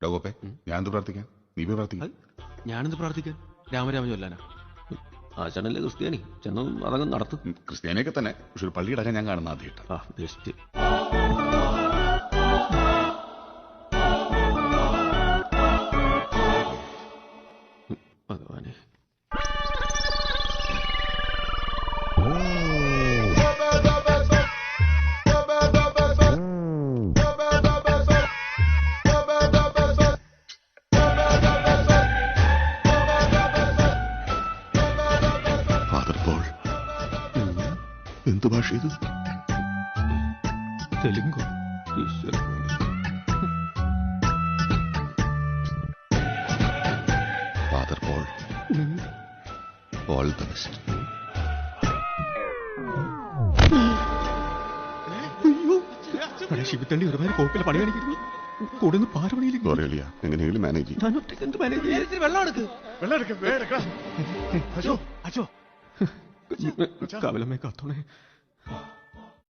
യാക്കോബേ, ഞാനെന്ത് പ്രാർത്ഥിക്കാൻ? നീ പോയി പ്രാർത്ഥിക്കാൻ. ഞാനെന്ത് പ്രാർത്ഥിക്കാൻ? രാമരാമ ചൊല്ലാനാ? ആശാനല്ലേ ക്രിസ്ത്യാനി, ചെന്ന് അതങ്ങ് നടത്തും. ക്രിസ്ത്യാനിയൊക്കെ തന്നെ, പക്ഷെ ഒരു പള്ളിയുടെ ഞാൻ കാണുന്ന ആദ്യമായിട്ട്. ബെസ്റ്റ്. ഭഗവാനെ, ഫാദർ പോൾ, എന്ത് ഭാഷ ഇത്? തെലുങ്കോ? Father Paul, all the best. ശിവത്തണ്ടി ഒരുപാട് കോപ്പിലെ പണി കാണിക്കുന്നു. കൂടെ നിന്ന് പാരപണിയില്ല. എങ്ങനെയെങ്കിലും മാനേജ് ചെയ്യും. ഞാൻ ഒറ്റയ്ക്ക് എന്ത് മാനേജ് ചെയ്യും? വെള്ളം എടുക്ക്. കാവലമ്മേ കാത്തോണേ.